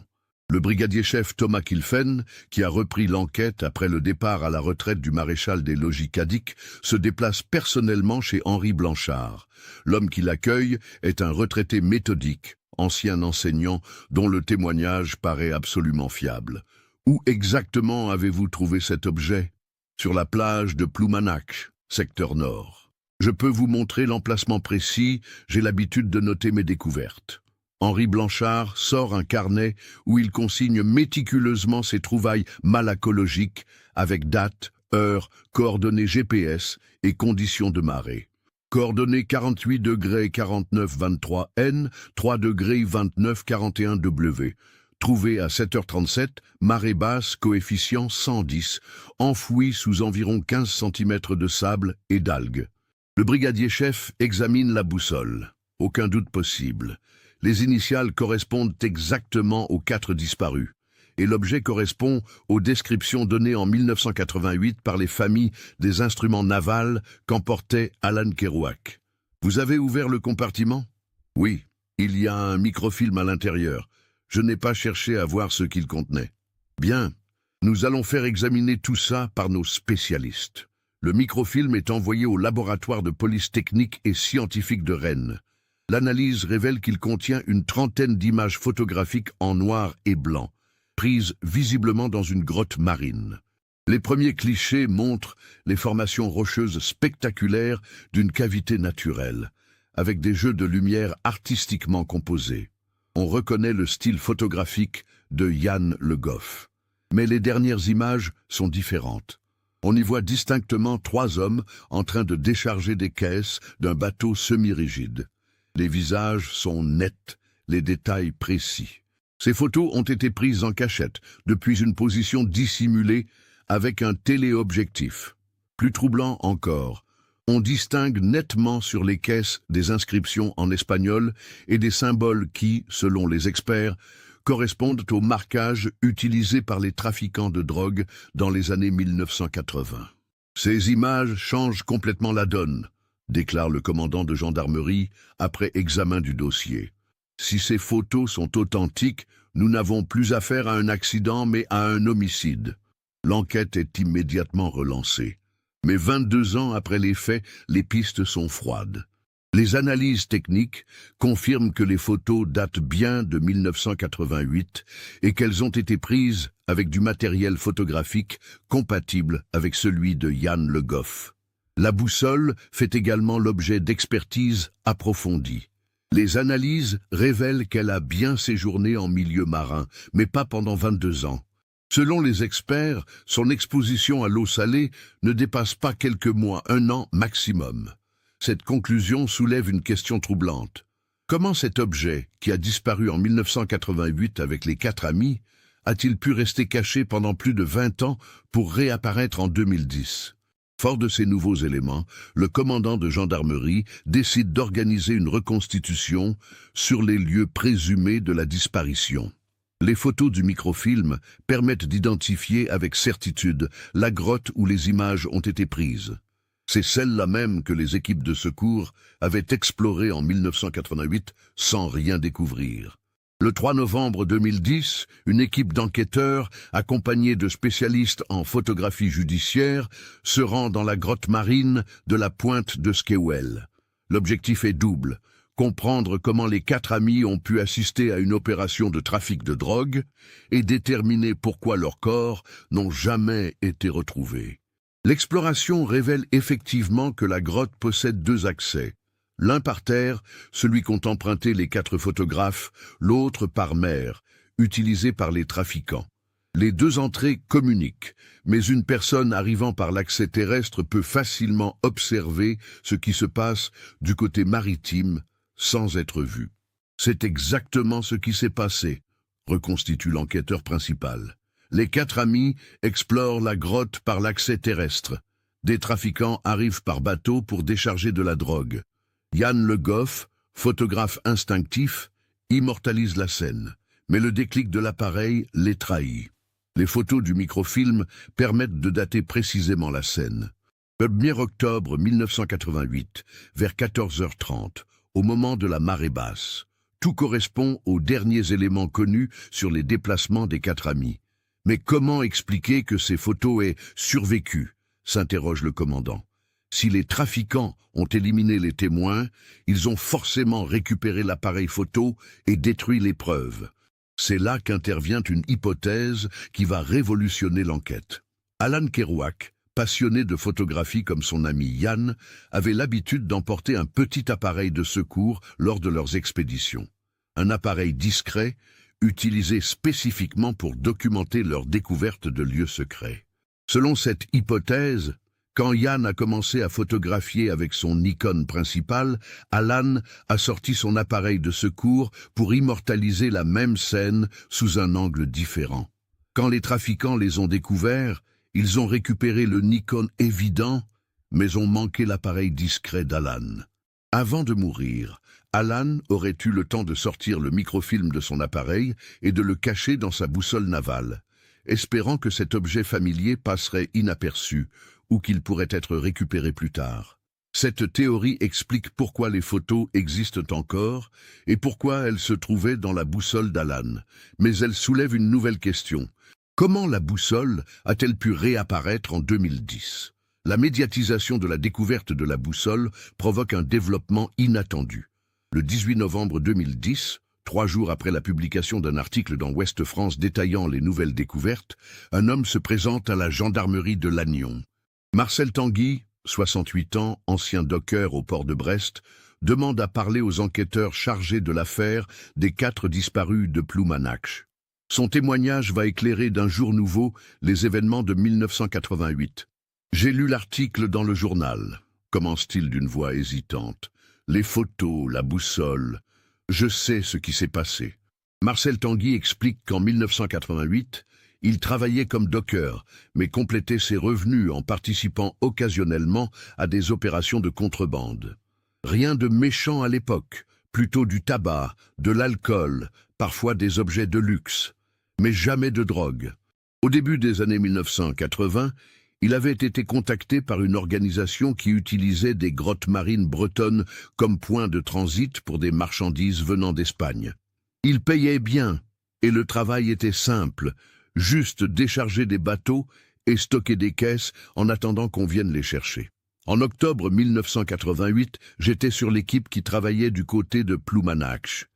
Le brigadier-chef Thomas Kilfen, qui a repris l'enquête après le départ à la retraite du maréchal des logis Cadic, se déplace personnellement chez Henri Blanchard. L'homme qui l'accueille est un retraité méthodique, ancien enseignant dont le témoignage paraît absolument fiable. « Où exactement avez-vous trouvé cet objet ?»« Sur la plage de Ploumanac'h, secteur nord. »« Je peux vous montrer l'emplacement précis, j'ai l'habitude de noter mes découvertes. » Henri Blanchard sort un carnet où il consigne méticuleusement ses trouvailles malacologiques avec date, heure, coordonnées GPS et conditions de marée. Coordonnées 48 degrés 49 23 N, 3 degrés 29 41 W. Trouvé à 7h37, marée basse, coefficient 110, enfoui sous environ 15 cm de sable et d'algues. Le brigadier-chef examine la boussole. Aucun doute possible. Les initiales correspondent exactement aux 4 disparus. et l'objet correspond aux descriptions données en 1988 par les familles des instruments navals qu'emportait Alan Kerouac. Vous avez ouvert le compartiment? Oui, il y a un microfilm à l'intérieur. Je n'ai pas cherché à voir ce qu'il contenait. Bien, nous allons faire examiner tout ça par nos spécialistes. Le microfilm est envoyé au laboratoire de police technique et scientifique de Rennes. L'analyse révèle qu'il contient une trentaine d'images photographiques en noir et blanc, prises visiblement dans une grotte marine. Les premiers clichés montrent les formations rocheuses spectaculaires d'une cavité naturelle, avec des jeux de lumière artistiquement composés. On reconnaît le style photographique de Yann Le Goff. Mais les dernières images sont différentes. On y voit distinctement 3 hommes en train de décharger des caisses d'un bateau semi-rigide. Les visages sont nets, les détails précis. Ces photos ont été prises en cachette, depuis une position dissimulée, avec un téléobjectif. Plus troublant encore, on distingue nettement sur les caisses des inscriptions en espagnol et des symboles qui, selon les experts, correspondent aux marquages utilisés par les trafiquants de drogue dans les années 1980. Ces images changent complètement la donne, déclare le commandant de gendarmerie après examen du dossier. Si ces photos sont authentiques, nous n'avons plus affaire à un accident mais à un homicide. L'enquête est immédiatement relancée. Mais 22 ans après les faits, les pistes sont froides. Les analyses techniques confirment que les photos datent bien de 1988 et qu'elles ont été prises avec du matériel photographique compatible avec celui de Yann Le Goff. La boussole fait également l'objet d'expertises approfondies. Les analyses révèlent qu'elle a bien séjourné en milieu marin, mais pas pendant 22 ans. Selon les experts, son exposition à l'eau salée ne dépasse pas quelques mois, 1 an maximum. Cette conclusion soulève une question troublante. Comment cet objet, qui a disparu en 1988 avec les 4 amis, a-t-il pu rester caché pendant plus de 20 ans pour réapparaître en 2010? Fort de ces nouveaux éléments, le commandant de gendarmerie décide d'organiser une reconstitution sur les lieux présumés de la disparition. Les photos du microfilm permettent d'identifier avec certitude la grotte où les images ont été prises. C'est celle-là même que les équipes de secours avaient explorée en 1988 sans rien découvrir. Le 3 novembre 2010, une équipe d'enquêteurs, accompagnée de spécialistes en photographie judiciaire, se rend dans la grotte marine de la pointe de Skewel. L'objectif est double: comprendre comment les 4 amis ont pu assister à une opération de trafic de drogue et déterminer pourquoi leurs corps n'ont jamais été retrouvés. L'exploration révèle effectivement que la grotte possède 2 accès. L'un par terre, celui qu'ont emprunté les 4 photographes, l'autre par mer, utilisé par les trafiquants. Les 2 entrées communiquent, mais une personne arrivant par l'accès terrestre peut facilement observer ce qui se passe du côté maritime sans être vue. C'est exactement ce qui s'est passé, reconstitue l'enquêteur principal. Les 4 amis explorent la grotte par l'accès terrestre. Des trafiquants arrivent par bateau pour décharger de la drogue. Yann Le Goff, photographe instinctif, immortalise la scène, mais le déclic de l'appareil les trahit. Les photos du microfilm permettent de dater précisément la scène. Le 1er octobre 1988, vers 14h30, au moment de la marée basse. Tout correspond aux derniers éléments connus sur les déplacements des 4 amis. Mais comment expliquer que ces photos aient survécu, s'interroge le commandant. Si les trafiquants ont éliminé les témoins, ils ont forcément récupéré l'appareil photo et détruit les preuves. C'est là qu'intervient une hypothèse qui va révolutionner l'enquête. Alan Kerouac, passionné de photographie comme son ami Yann, avait l'habitude d'emporter un petit appareil de secours lors de leurs expéditions. Un appareil discret, utilisé spécifiquement pour documenter leur découverte de lieux secrets. Selon cette hypothèse, quand Yann a commencé à photographier avec son Nikon principal, Alan a sorti son appareil de secours pour immortaliser la même scène sous un angle différent. Quand les trafiquants les ont découverts, ils ont récupéré le Nikon évident, mais ont manqué l'appareil discret d'Alan. Avant de mourir, Alan aurait eu le temps de sortir le microfilm de son appareil et de le cacher dans sa boussole navale, espérant que cet objet familier passerait inaperçu ou qu'il pourrait être récupéré plus tard. Cette théorie explique pourquoi les photos existent encore et pourquoi elles se trouvaient dans la boussole d'Alan. Mais elle soulève une nouvelle question. Comment la boussole a-t-elle pu réapparaître en 2010 ? La médiatisation de la découverte de la boussole provoque un développement inattendu. Le 18 novembre 2010, 3 jours après la publication d'un article dans Ouest France détaillant les nouvelles découvertes, un homme se présente à la gendarmerie de Lannion. Marcel Tanguy, 68 ans, ancien docker au port de Brest, demande à parler aux enquêteurs chargés de l'affaire des 4 disparus de Ploumanac'h. Son témoignage va éclairer d'un jour nouveau les événements de 1988. « J'ai lu l'article dans le journal », commence-t-il d'une voix hésitante. « Les photos, la boussole, je sais ce qui s'est passé. » Marcel Tanguy explique qu'en 1988, il travaillait comme docker, mais complétait ses revenus en participant occasionnellement à des opérations de contrebande. Rien de méchant à l'époque, plutôt du tabac, de l'alcool, parfois des objets de luxe, mais jamais de drogue. Au début des années 1980, il avait été contacté par une organisation qui utilisait des grottes marines bretonnes comme point de transit pour des marchandises venant d'Espagne. Il payait bien, et le travail était simple, juste décharger des bateaux et stocker des caisses en attendant qu'on vienne les chercher. En octobre 1988, j'étais sur l'équipe qui travaillait du côté de Ploumanac'h.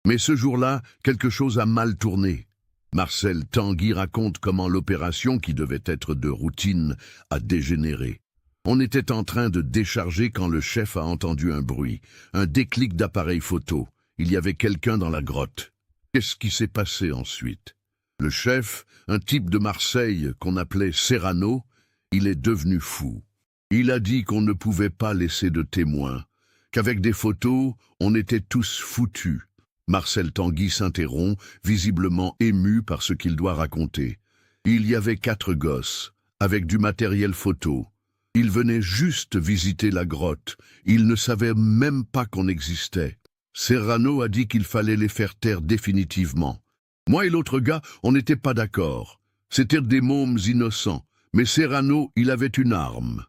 Mais ce jour-là, quelque chose a mal tourné. Marcel Tanguy raconte comment l'opération, qui devait être de routine, a dégénéré. On était en train de décharger quand le chef a entendu un bruit, un déclic d'appareil photo. Il y avait quelqu'un dans la grotte. Qu'est-ce qui s'est passé ensuite ? Le chef, un type de Marseille qu'on appelait Serrano, il est devenu fou. Il a dit qu'on ne pouvait pas laisser de témoins, qu'avec des photos, on était tous foutus. Marcel Tanguy s'interrompt, visiblement ému par ce qu'il doit raconter. Il y avait 4 gosses, avec du matériel photo. Ils venaient juste visiter la grotte. Ils ne savaient même pas qu'on existait. Serrano a dit qu'il fallait les faire taire définitivement. Moi et l'autre gars, on n'était pas d'accord. C'étaient des mômes innocents, mais Serrano, il avait une arme.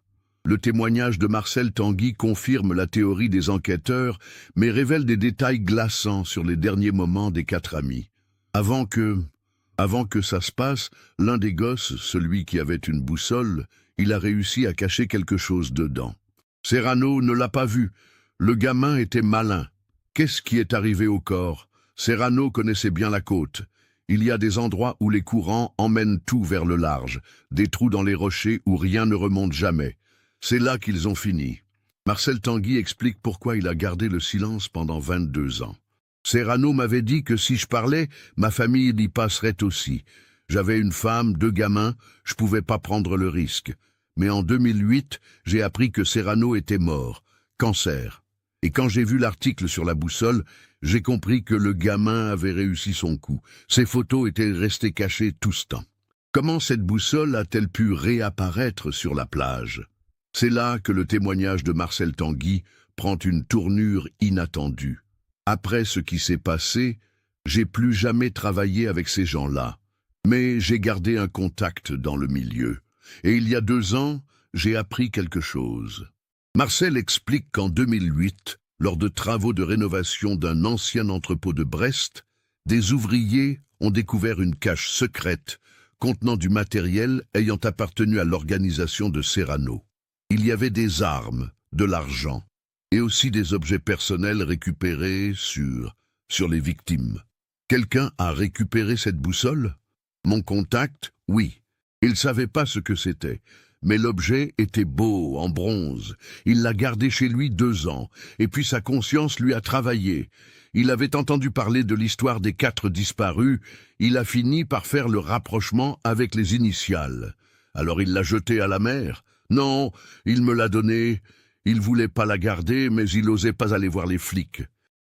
Le témoignage de Marcel Tanguy confirme la théorie des enquêteurs, mais révèle des détails glaçants sur les derniers moments des 4 amis. Avant que ça se passe, l'un des gosses, celui qui avait une boussole, il a réussi à cacher quelque chose dedans. Serrano ne l'a pas vu. Le gamin était malin. Qu'est-ce qui est arrivé au corps ? Serrano connaissait bien la côte. Il y a des endroits où les courants emmènent tout vers le large, des trous dans les rochers où rien ne remonte jamais. C'est là qu'ils ont fini. Marcel Tanguy explique pourquoi il a gardé le silence pendant 22 ans. Serrano m'avait dit que si je parlais, ma famille y passerait aussi. J'avais une femme, 2 gamins, je pouvais pas prendre le risque. Mais en 2008, j'ai appris que Serrano était mort, cancer. Et quand j'ai vu l'article sur la boussole, j'ai compris que le gamin avait réussi son coup. Ses photos étaient restées cachées tout ce temps. Comment cette boussole a-t-elle pu réapparaître sur la plage ? C'est là que le témoignage de Marcel Tanguy prend une tournure inattendue. Après ce qui s'est passé, j'ai plus jamais travaillé avec ces gens-là. Mais j'ai gardé un contact dans le milieu. Et il y a 2 ans, j'ai appris quelque chose. Marcel explique qu'en 2008, lors de travaux de rénovation d'un ancien entrepôt de Brest, des ouvriers ont découvert une cache secrète contenant du matériel ayant appartenu à l'organisation de Serrano. Il y avait des armes, de l'argent, et aussi des objets personnels récupérés sur les victimes. Quelqu'un a récupéré cette boussole ? Mon contact, oui. Il ne savait pas ce que c'était, mais l'objet était beau, en bronze. Il l'a gardé chez lui 2 ans, et puis sa conscience lui a travaillé. Il avait entendu parler de l'histoire des 4 disparus. Il a fini par faire le rapprochement avec les initiales. Alors il l'a jeté à la mer. Non, il me l'a donnée. Il voulait pas la garder, mais il n'osait pas aller voir les flics.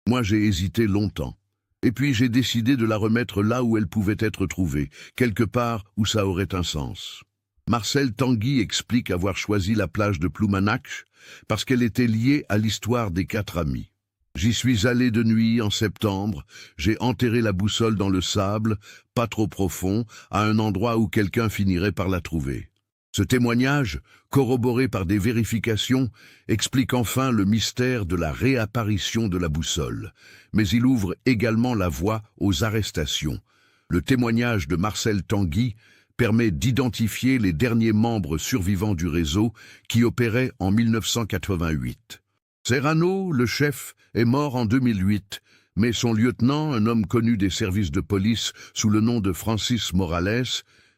Moi, j'ai hésité longtemps. Et puis j'ai décidé de la remettre là où elle pouvait être trouvée, quelque part où ça aurait un sens. Marcel Tanguy explique avoir choisi la plage de Ploumanac'h parce qu'elle était liée à l'histoire des 4 amis. J'y suis allé de nuit en septembre, j'ai enterré la boussole dans le sable, pas trop profond, à un endroit où quelqu'un finirait par la trouver. Ce témoignage, corroboré par des vérifications, explique enfin le mystère de la réapparition de la boussole, mais il ouvre également la voie aux arrestations. Le témoignage de Marcel Tanguy permet d'identifier les derniers membres survivants du réseau qui opérait en 1988. Serrano, le chef, est mort en 2008, mais son lieutenant, un homme connu des services de police sous le nom de Francis Morales,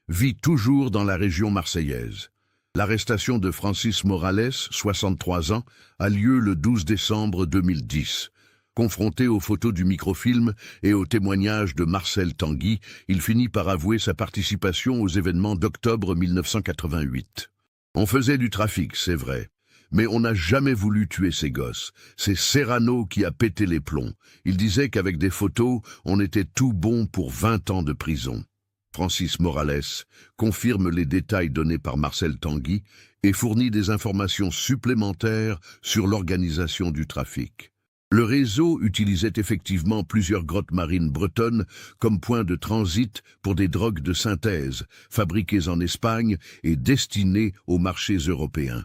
vit toujours dans la région marseillaise. L'arrestation de Francis Morales, 63 ans, a lieu le 12 décembre 2010. Confronté aux photos du microfilm et aux témoignages de Marcel Tanguy, il finit par avouer sa participation aux événements d'octobre 1988. On faisait du trafic, c'est vrai. Mais on n'a jamais voulu tuer ces gosses. C'est Serrano qui a pété les plombs. Il disait qu'avec des photos, on était tout bon pour 20 ans de prison. Francis Morales confirme les détails donnés par Marcel Tanguy et fournit des informations supplémentaires sur l'organisation du trafic. Le réseau utilisait effectivement plusieurs grottes marines bretonnes comme point de transit pour des drogues de synthèse, fabriquées en Espagne et destinées aux marchés européens.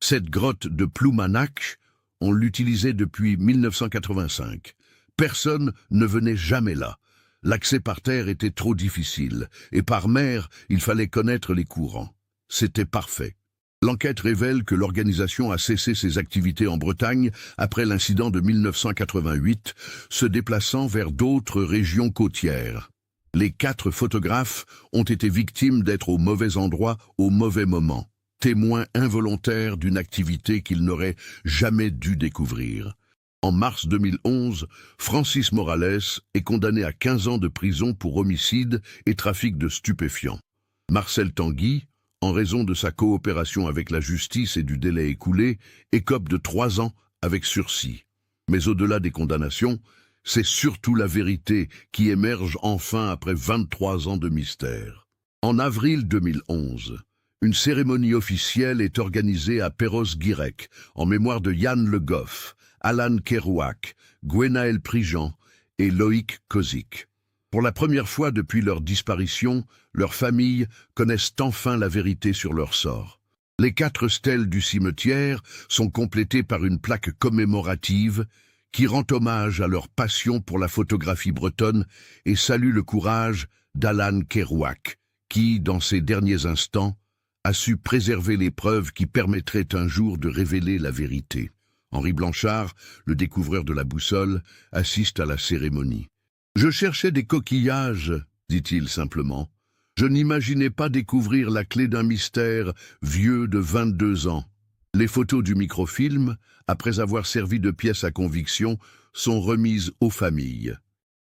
Cette grotte de Ploumanac'h, on l'utilisait depuis 1985. Personne ne venait jamais là. L'accès par terre était trop difficile, et par mer, il fallait connaître les courants. C'était parfait. L'enquête révèle que l'organisation a cessé ses activités en Bretagne après l'incident de 1988, se déplaçant vers d'autres régions côtières. Les 4 photographes ont été victimes d'être au mauvais endroit au mauvais moment, témoins involontaires d'une activité qu'ils n'auraient jamais dû découvrir. En mars 2011, Francis Morales est condamné à 15 ans de prison pour homicide et trafic de stupéfiants. Marcel Tanguy, en raison de sa coopération avec la justice et du délai écoulé, écope de 3 ans avec sursis. Mais au-delà des condamnations, c'est surtout la vérité qui émerge enfin après 23 ans de mystère. En avril 2011, une cérémonie officielle est organisée à Perros-Guirec en mémoire de Yann Le Goff, Alan Kerouac, Gwenaël Prigent et Loïc Kozik. Pour la première fois depuis leur disparition, leurs familles connaissent enfin la vérité sur leur sort. Les 4 stèles du cimetière sont complétées par une plaque commémorative qui rend hommage à leur passion pour la photographie bretonne et salue le courage d'Alan Kerouac, qui, dans ses derniers instants, a su préserver les preuves qui permettraient un jour de révéler la vérité. Henri Blanchard, le découvreur de la boussole, assiste à la cérémonie. « Je cherchais des coquillages, dit-il simplement. Je n'imaginais pas découvrir la clé d'un mystère vieux de 22 ans. Les photos du microfilm, après avoir servi de pièce à conviction, sont remises aux familles.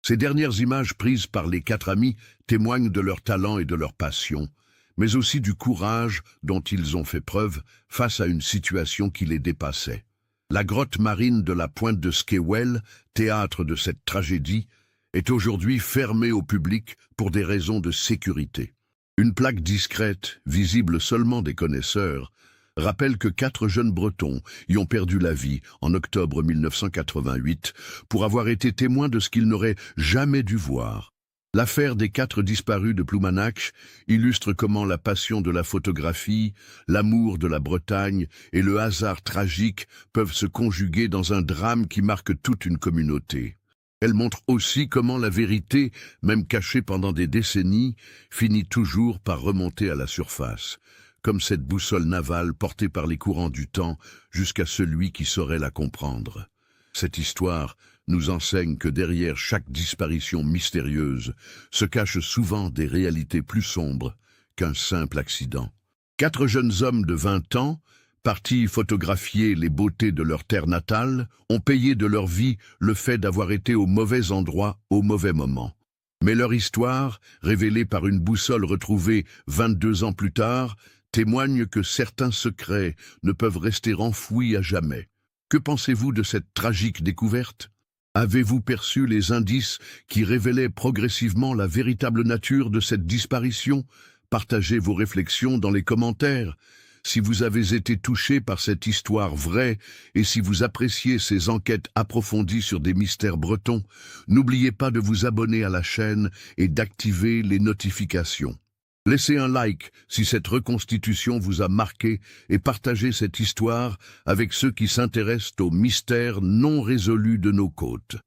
Ces dernières images prises par les 4 amis témoignent de leur talent et de leur passion, mais aussi du courage dont ils ont fait preuve face à une situation qui les dépassait. La grotte marine de la pointe de Skewell, théâtre de cette tragédie, est aujourd'hui fermée au public pour des raisons de sécurité. Une plaque discrète, visible seulement des connaisseurs, rappelle que 4 jeunes Bretons y ont perdu la vie en octobre 1988 pour avoir été témoins de ce qu'ils n'auraient jamais dû voir. L'affaire des 4 disparus de Ploumanac'h illustre comment la passion de la photographie, l'amour de la Bretagne et le hasard tragique peuvent se conjuguer dans un drame qui marque toute une communauté. Elle montre aussi comment la vérité, même cachée pendant des décennies, finit toujours par remonter à la surface, comme cette boussole navale portée par les courants du temps jusqu'à celui qui saurait la comprendre. Cette histoire nous enseigne que derrière chaque disparition mystérieuse se cachent souvent des réalités plus sombres qu'un simple accident. 4 jeunes hommes de 20 ans, partis photographier les beautés de leur terre natale, ont payé de leur vie le fait d'avoir été au mauvais endroit au mauvais moment. Mais leur histoire, révélée par une boussole retrouvée 22 ans plus tard, témoigne que certains secrets ne peuvent rester enfouis à jamais. Que pensez-vous de cette tragique découverte ? Avez-vous perçu les indices qui révélaient progressivement la véritable nature de cette disparition ? Partagez vos réflexions dans les commentaires. Si vous avez été touché par cette histoire vraie et si vous appréciez ces enquêtes approfondies sur des mystères bretons, n'oubliez pas de vous abonner à la chaîne et d'activer les notifications. Laissez un like si cette reconstitution vous a marqué et partagez cette histoire avec ceux qui s'intéressent aux mystères non résolus de nos côtes.